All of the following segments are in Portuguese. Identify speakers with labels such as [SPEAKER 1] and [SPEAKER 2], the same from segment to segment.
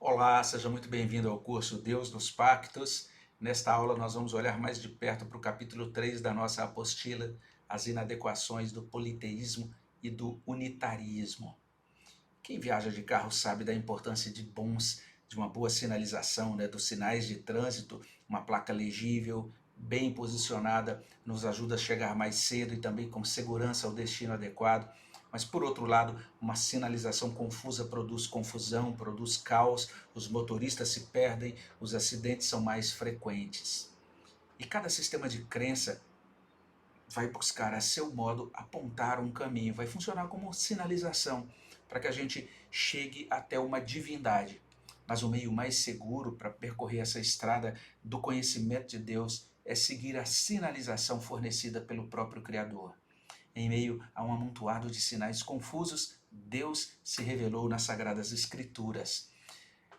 [SPEAKER 1] Olá, seja muito bem-vindo ao curso Deus dos Pactos. Nesta aula nós vamos olhar mais de perto para o capítulo 3 da nossa apostila, as inadequações do politeísmo e do unitarismo. Quem viaja de carro sabe da importância de uma boa sinalização, dos sinais de trânsito, uma placa legível, bem posicionada, nos ajuda a chegar mais cedo e também com segurança ao destino adequado. Mas, por outro lado, uma sinalização confusa produz confusão, produz caos, os motoristas se perdem, os acidentes são mais frequentes. E cada sistema de crença vai buscar a seu modo apontar um caminho, vai funcionar como sinalização para que a gente chegue até uma divindade. Mas o meio mais seguro para percorrer essa estrada do conhecimento de Deus é seguir a sinalização fornecida pelo próprio Criador. Em meio a um amontoado de sinais confusos, Deus se revelou nas Sagradas Escrituras.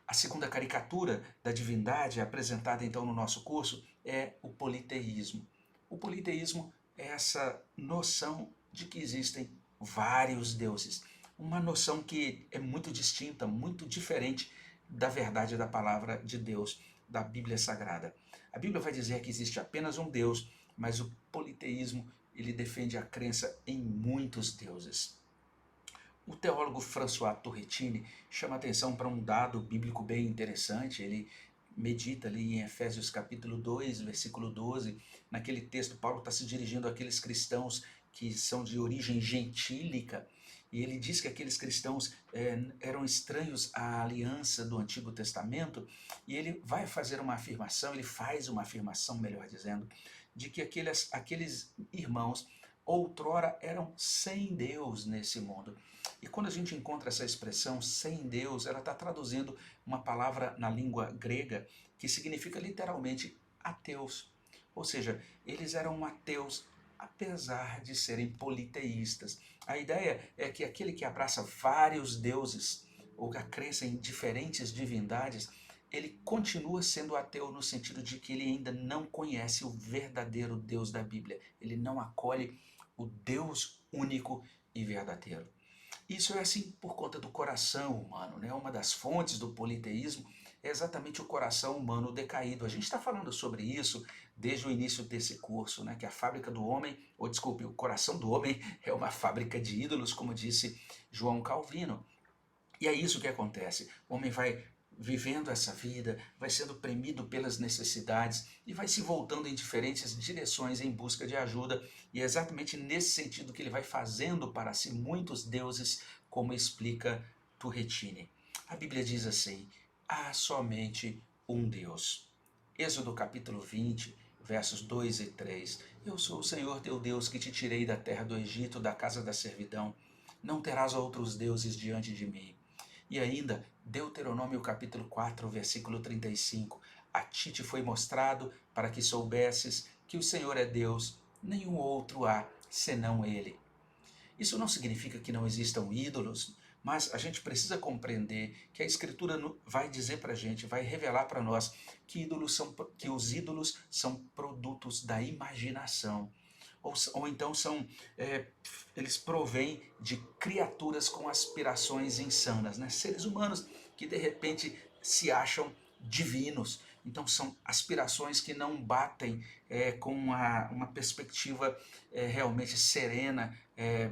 [SPEAKER 1] A segunda caricatura da divindade apresentada então no nosso curso é o politeísmo. O politeísmo é essa noção de que existem vários deuses. Uma noção que é muito distinta, muito diferente da verdade da palavra de Deus, da Bíblia Sagrada. A Bíblia vai dizer que existe apenas um Deus, mas o politeísmo ele defende a crença em muitos deuses. O teólogo François Turretini chama atenção para um dado bíblico bem interessante. Ele medita ali em Efésios capítulo 2, versículo 12. Naquele texto, Paulo está se dirigindo àqueles cristãos que são de origem gentílica, e ele diz que aqueles cristãos eram estranhos à aliança do Antigo Testamento, e ele vai fazer uma afirmação, ele faz uma afirmação, melhor dizendo, de que aqueles irmãos outrora eram sem Deus nesse mundo. E quando a gente encontra essa expressão sem Deus, ela está traduzindo uma palavra na língua grega que significa literalmente ateus. Ou seja, eles eram ateus apesar de serem politeístas. A ideia é que aquele que abraça vários deuses ou que crença em diferentes divindades, ele continua sendo ateu no sentido de que ele ainda não conhece o verdadeiro Deus da Bíblia. Ele não acolhe o Deus único e verdadeiro. Isso é assim por conta do coração humano, né? Uma das fontes do politeísmo é exatamente o coração humano decaído. A gente está falando sobre isso desde o início desse curso, né? Que a fábrica do homem, ou desculpe, o coração do homem é uma fábrica de ídolos, como disse João Calvino. E é isso que acontece. O homem vai vivendo essa vida, vai sendo premido pelas necessidades e vai se voltando em diferentes direções em busca de ajuda. E é exatamente nesse sentido que ele vai fazendo para si muitos deuses, como explica Turretini. A Bíblia diz assim: há somente um Deus. Êxodo capítulo 20, versos 2 e 3. Eu sou o Senhor teu Deus que te tirei da terra do Egito, da casa da servidão. Não terás outros deuses diante de mim. E ainda, Deuteronômio capítulo 4, versículo 35. A ti te foi mostrado para que soubesses que o Senhor é Deus, nenhum outro há senão Ele. Isso não significa que não existam ídolos, mas a gente precisa compreender que a Escritura vai dizer para a gente, vai revelar para nós que os ídolos são produtos da imaginação. Ou então eles provêm de criaturas com aspirações insanas, né? Seres humanos que de repente se acham divinos. Então são aspirações que não batem com uma perspectiva realmente serena,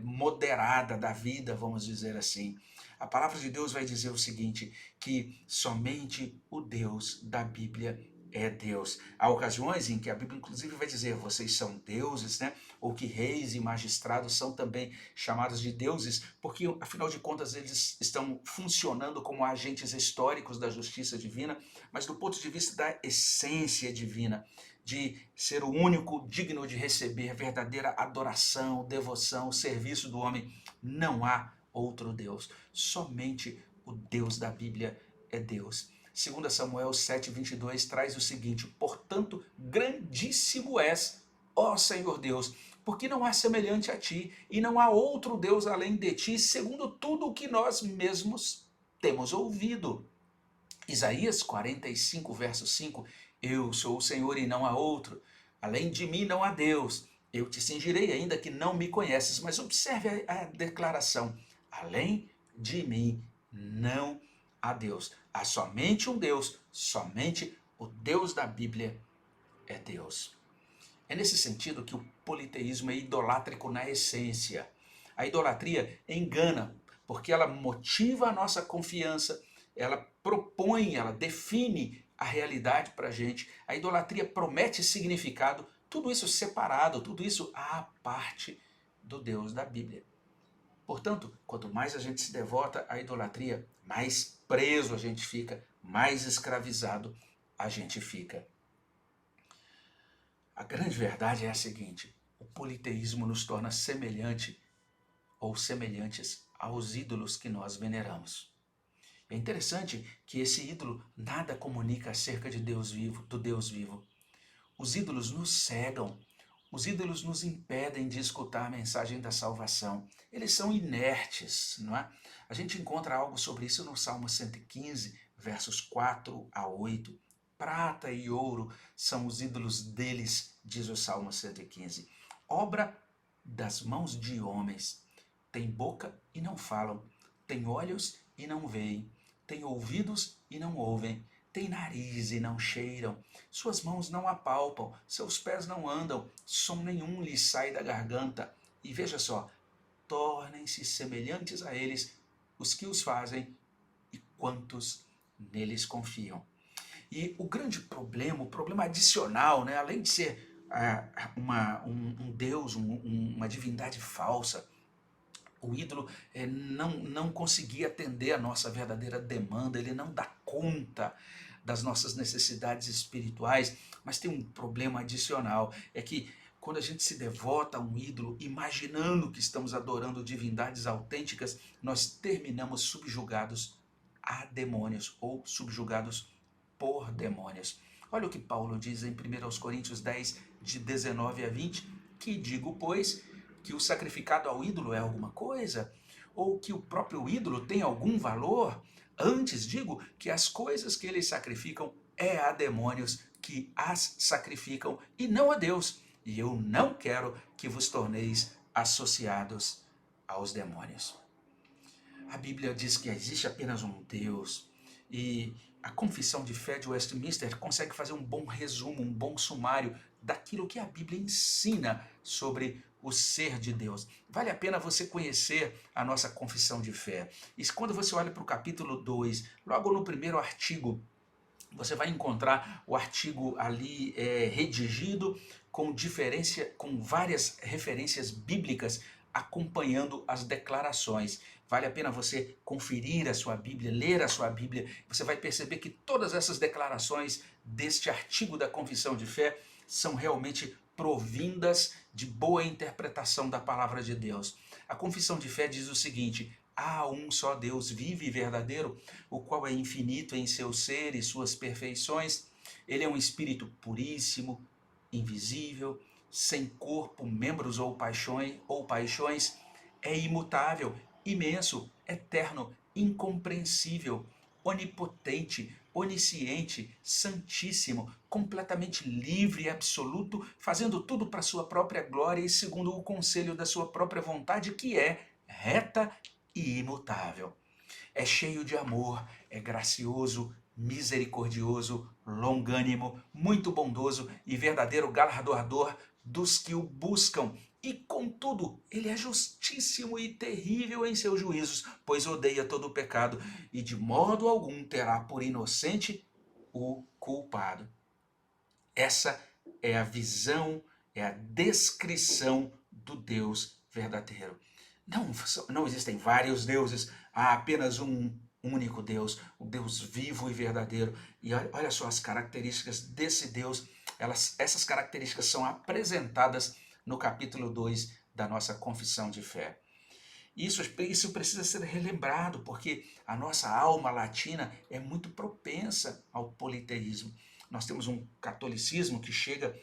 [SPEAKER 1] moderada da vida, vamos dizer assim. A palavra de Deus vai dizer o seguinte, que somente o Deus da Bíblia é Deus. Há ocasiões em que a Bíblia inclusive vai dizer vocês são deuses, né? Ou que reis e magistrados são também chamados de deuses, porque afinal de contas eles estão funcionando como agentes históricos da justiça divina, mas do ponto de vista da essência divina, de ser o único digno de receber verdadeira adoração, devoção, serviço do homem, não há outro Deus. Somente o Deus da Bíblia é Deus. 2 Samuel 7,22 traz o seguinte: portanto, grandíssimo és, ó Senhor Deus, porque não há semelhante a ti, e não há outro Deus além de ti, segundo tudo o que nós mesmos temos ouvido. Isaías 45, verso 5, eu sou o Senhor e não há outro, além de mim não há Deus, eu te cingirei ainda que não me conheces. Mas observe a declaração, além de mim não a Deus. Há somente um Deus, somente o Deus da Bíblia é Deus. É nesse sentido que o politeísmo é idolátrico na essência. A idolatria engana, porque ela motiva a nossa confiança, ela propõe, ela define a realidade para a gente. A idolatria promete significado, tudo isso separado, tudo isso à parte do Deus da Bíblia. Portanto, quanto mais a gente se devota à idolatria, mais preso a gente fica, mais escravizado a gente fica. A grande verdade é a seguinte: o politeísmo nos torna semelhante ou semelhantes aos ídolos que nós veneramos. É interessante que esse ídolo nada comunica acerca de Deus vivo, do Deus vivo. Os ídolos nos cegam, os ídolos nos impedem de escutar a mensagem da salvação. Eles são inertes, não é? A gente encontra algo sobre isso no Salmo 115, versos 4 a 8. Prata e ouro são os ídolos deles, diz o Salmo 115. Obra das mãos de homens. Tem boca e não falam, tem olhos e não veem, tem ouvidos e não ouvem, tem nariz e não cheiram, suas mãos não apalpam, seus pés não andam, som nenhum lhes sai da garganta. E veja só, tornem-se semelhantes a eles os que os fazem e quantos neles confiam. E o grande problema, o problema adicional, né, além de ser um Deus, uma divindade falsa, o ídolo não conseguia atender a nossa verdadeira demanda, ele não dá conta das nossas necessidades espirituais, mas tem um problema adicional, é que quando a gente se devota a um ídolo, imaginando que estamos adorando divindades autênticas, nós terminamos subjugados a demônios ou subjugados por demônios. Olha o que Paulo diz em 1 Coríntios 10, de 19 a 20, que digo, pois, que o sacrificado ao ídolo é alguma coisa? Ou que o próprio ídolo tem algum valor? Antes digo que as coisas que eles sacrificam é a demônios que as sacrificam e não a Deus. E eu não quero que vos torneis associados aos demônios. A Bíblia diz que existe apenas um Deus e a Confissão de Fé de Westminster consegue fazer um bom resumo, um bom sumário daquilo que a Bíblia ensina sobre o ser de Deus. Vale a pena você conhecer a nossa Confissão de Fé. E quando você olha para o capítulo 2, logo no primeiro artigo, você vai encontrar o artigo ali redigido com várias referências bíblicas acompanhando as declarações. Vale a pena você conferir a sua Bíblia, ler a sua Bíblia. Você vai perceber que todas essas declarações deste artigo da Confissão de Fé são realmente provindas de boa interpretação da palavra de Deus. A Confissão de Fé diz o seguinte: há um só Deus vivo e verdadeiro, o qual é infinito em seu ser e suas perfeições. Ele é um espírito puríssimo, invisível, sem corpo, membros ou paixões, é imutável, imenso, eterno, incompreensível, onipotente, onisciente, santíssimo, completamente livre e absoluto, fazendo tudo para sua própria glória e segundo o conselho da sua própria vontade, que é reta e imutável. É cheio de amor, é gracioso, misericordioso, longânimo, muito bondoso e verdadeiro galardoador dos que o buscam. E, contudo, ele é justíssimo e terrível em seus juízos, pois odeia todo o pecado e de modo algum terá por inocente o culpado. Essa é a visão, é a descrição do Deus verdadeiro. Não existem vários deuses, há apenas um único Deus, o Deus vivo e verdadeiro. E olha só as características desse Deus, essas características são apresentadas no capítulo 2 da nossa Confissão de Fé. Isso precisa ser relembrado, porque a nossa alma latina é muito propensa ao politeísmo. Nós temos um catolicismo que chega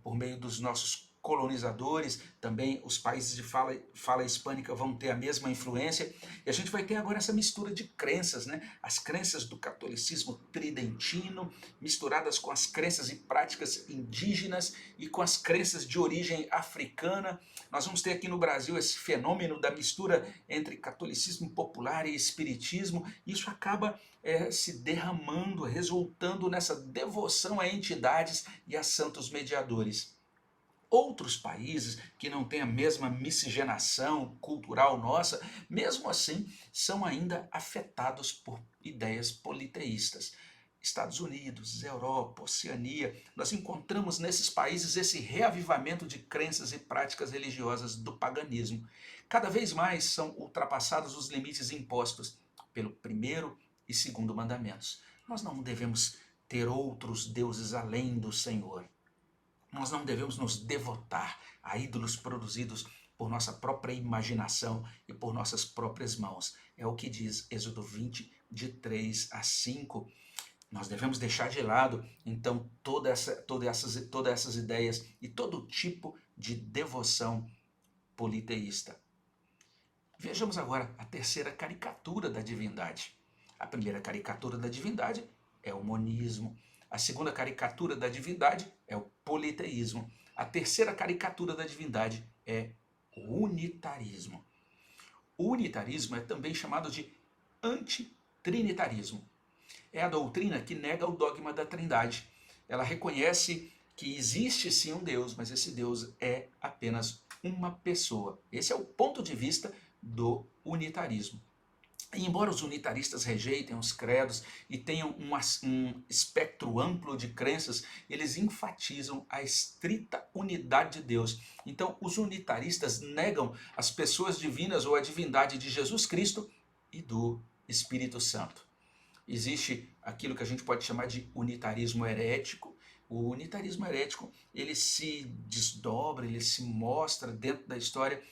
[SPEAKER 1] por meio dos nossos colonizadores, também os países de fala hispânica vão ter a mesma influência, e a gente vai ter agora essa mistura de crenças, né? As crenças do catolicismo tridentino, misturadas com as crenças e práticas indígenas e com as crenças de origem africana. Nós vamos ter aqui no Brasil esse fenômeno da mistura entre catolicismo popular e espiritismo. Isso acaba se derramando, resultando nessa devoção a entidades e a santos mediadores. Outros países que não têm a mesma miscigenação cultural nossa, mesmo assim, são ainda afetados por ideias politeístas. Estados Unidos, Europa, Oceania, nós encontramos nesses países esse reavivamento de crenças e práticas religiosas do paganismo. Cada vez mais são ultrapassados os limites impostos pelo primeiro e segundo mandamentos. Nós não devemos ter outros deuses além do Senhor. Nós não devemos nos devotar a ídolos produzidos por nossa própria imaginação e por nossas próprias mãos. É o que diz Êxodo 20, de 3 a 5. Nós devemos deixar de lado, então, todas essas ideias e todo tipo de devoção politeísta. Vejamos agora a terceira caricatura da divindade. A primeira caricatura da divindade é o monismo. A segunda caricatura da divindade é o politeísmo. A terceira caricatura da divindade é o unitarismo. O unitarismo é também chamado de antitrinitarismo. É a doutrina que nega o dogma da Trindade. Ela reconhece que existe sim um Deus, mas esse Deus é apenas uma pessoa. Esse é o ponto de vista do unitarismo. E embora os unitaristas rejeitem os credos e tenham um espectro amplo de crenças, eles enfatizam a estrita unidade de Deus. Então, os unitaristas negam as pessoas divinas ou a divindade de Jesus Cristo e do Espírito Santo. Existe aquilo que a gente pode chamar de unitarismo herético. O unitarismo herético, ele se desdobra, ele se mostra dentro da história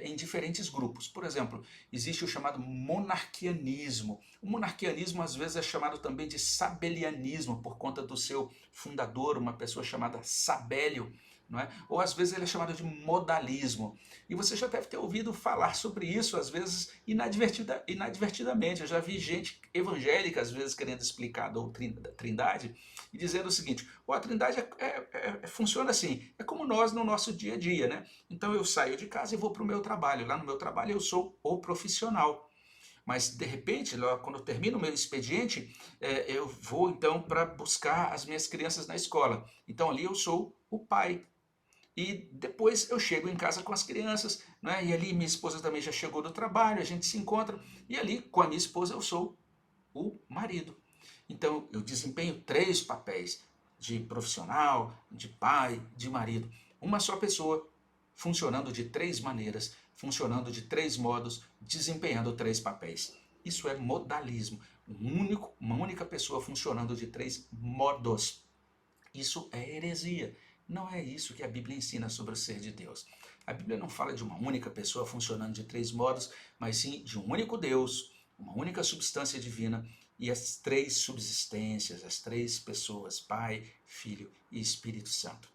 [SPEAKER 1] em diferentes grupos. Por exemplo, existe o chamado monarquianismo. O monarquianismo às vezes é chamado também de sabelianismo, por conta do seu fundador, uma pessoa chamada Sabélio, não é? Ou às vezes ele é chamado de modalismo. E você já deve ter ouvido falar sobre isso, às vezes inadvertidamente. Eu já vi gente evangélica, às vezes, querendo explicar a doutrina da Trindade e dizendo o seguinte: a Trindade funciona assim, é como nós no nosso dia a dia, né? Então eu saio de casa e vou para o meu trabalho. Lá no meu trabalho eu sou o profissional. Mas, de repente, quando eu termino o meu expediente, eu vou então para buscar as minhas crianças na escola. Então ali eu sou o pai. E depois eu chego em casa com as crianças, né? E ali minha esposa também já chegou do trabalho, a gente se encontra, e ali com a minha esposa eu sou o marido. Então eu desempenho 3 papéis: de profissional, de pai, de marido. Uma só pessoa, funcionando de 3 maneiras, funcionando de 3 modos, desempenhando 3 papéis. Isso é modalismo. Uma única pessoa funcionando de 3 modos. Isso é heresia. Não é isso que a Bíblia ensina sobre o ser de Deus. A Bíblia não fala de uma única pessoa funcionando de 3 modos, mas sim de um único Deus, uma única substância divina e as 3 subsistências, as 3 pessoas, Pai, Filho e Espírito Santo.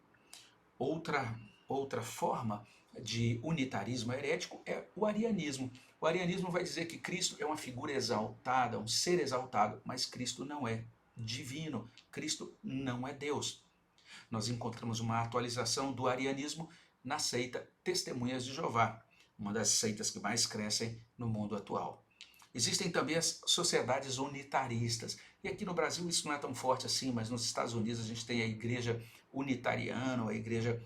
[SPEAKER 1] Outra forma de unitarismo herético é o arianismo. O arianismo vai dizer que Cristo é uma figura exaltada, um ser exaltado, mas Cristo não é divino, Cristo não é Deus. Nós encontramos uma atualização do arianismo na seita Testemunhas de Jeová, uma das seitas que mais crescem no mundo atual. Existem também as sociedades unitaristas, e aqui no Brasil isso não é tão forte assim, mas nos Estados Unidos a gente tem a igreja unitariana, a igreja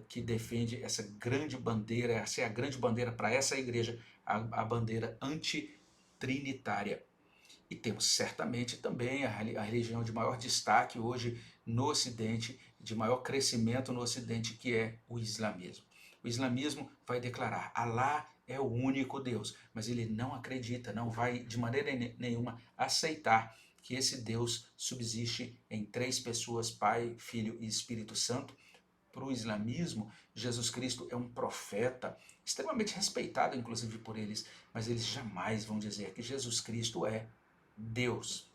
[SPEAKER 1] que defende essa grande bandeira, essa é a grande bandeira para essa igreja, a bandeira antitrinitária. E temos certamente também a religião de maior destaque hoje no Ocidente, de maior crescimento no Ocidente, que é o islamismo. O islamismo vai declarar: Alá é o único Deus, mas ele não acredita, não vai de maneira nenhuma aceitar que esse Deus subsiste em 3 pessoas, Pai, Filho e Espírito Santo. Para o islamismo, Jesus Cristo é um profeta, extremamente respeitado inclusive por eles, mas eles jamais vão dizer que Jesus Cristo é Deus.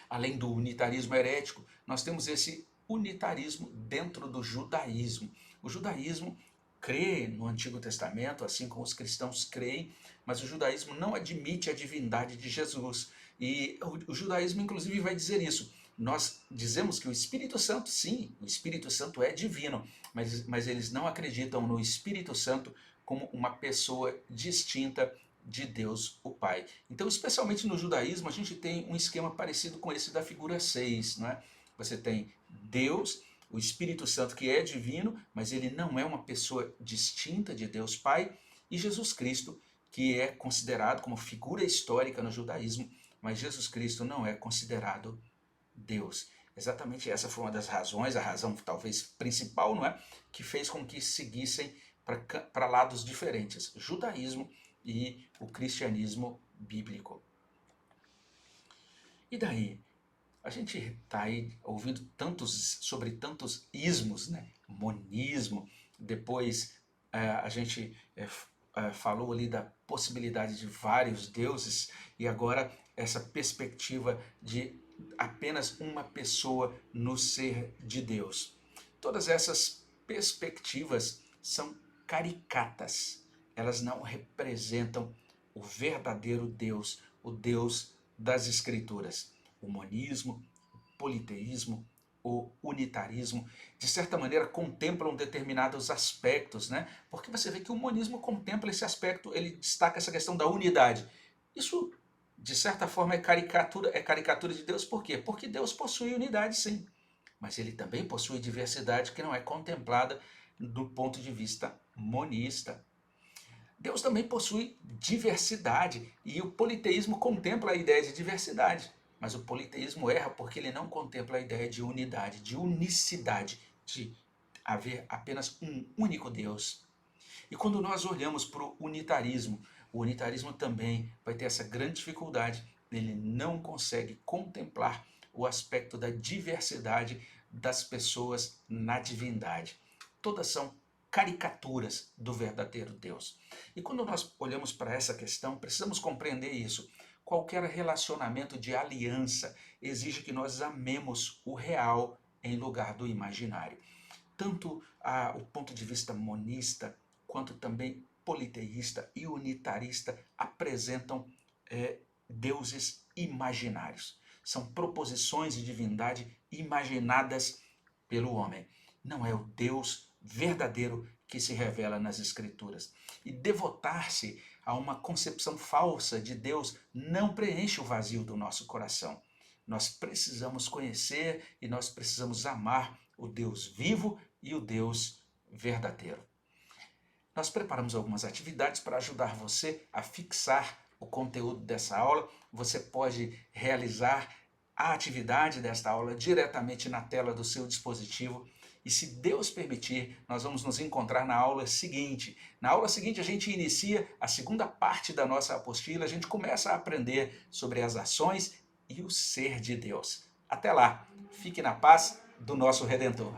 [SPEAKER 1] Além do unitarismo herético, nós temos esse unitarismo dentro do judaísmo. O judaísmo crê no Antigo Testamento, assim como os cristãos creem, mas o judaísmo não admite a divindade de Jesus. E o judaísmo, inclusive, vai dizer isso. Nós dizemos que o Espírito Santo, sim, o Espírito Santo é divino, mas eles não acreditam no Espírito Santo como uma pessoa distinta de Deus, o Pai. Então, especialmente no judaísmo, a gente tem um esquema parecido com esse da figura 6, não é? Você tem Deus, o Espírito Santo, que é divino, mas ele não é uma pessoa distinta de Deus Pai, e Jesus Cristo, que é considerado como figura histórica no judaísmo, mas Jesus Cristo não é considerado Deus. Exatamente essa foi uma das razões, a razão talvez principal, não é? Que fez com que seguissem para lados diferentes, judaísmo e o cristianismo bíblico. E daí? A gente está aí ouvindo sobre tantos ismos, né? Monismo, depois a gente falou ali da possibilidade de vários deuses, e agora essa perspectiva de apenas uma pessoa no ser de Deus. Todas essas perspectivas são caricatas, elas não representam o verdadeiro Deus, o Deus das Escrituras. O monismo, o politeísmo, o unitarismo, de certa maneira contemplam determinados aspectos, né? Porque você vê que o monismo contempla esse aspecto, ele destaca essa questão da unidade. Isso, de certa forma, é caricatura de Deus, por quê? Porque Deus possui unidade, sim, mas ele também possui diversidade que não é contemplada do ponto de vista monista. Deus também possui diversidade, e o politeísmo contempla a ideia de diversidade. Mas o politeísmo erra porque ele não contempla a ideia de unidade, de unicidade, de haver apenas um único Deus. E quando nós olhamos para o unitarismo também vai ter essa grande dificuldade. Ele não consegue contemplar o aspecto da diversidade das pessoas na divindade. Todas são caricaturas do verdadeiro Deus. E quando nós olhamos para essa questão, precisamos compreender isso. Qualquer relacionamento de aliança exige que nós amemos o real em lugar do imaginário. Tanto o ponto de vista monista, quanto também politeísta e unitarista apresentam deuses imaginários. São proposições de divindade imaginadas pelo homem. Não é o Deus verdadeiro que se revela nas Escrituras. E devotar-se a uma concepção falsa de Deus não preenche o vazio do nosso coração. Nós precisamos conhecer e nós precisamos amar o Deus vivo e o Deus verdadeiro. Nós preparamos algumas atividades para ajudar você a fixar o conteúdo dessa aula. Você pode realizar a atividade desta aula diretamente na tela do seu dispositivo. E se Deus permitir, nós vamos nos encontrar na aula seguinte. Na aula seguinte a gente inicia a segunda parte da nossa apostila, a gente começa a aprender sobre as ações e o ser de Deus. Até lá, fique na paz do nosso Redentor.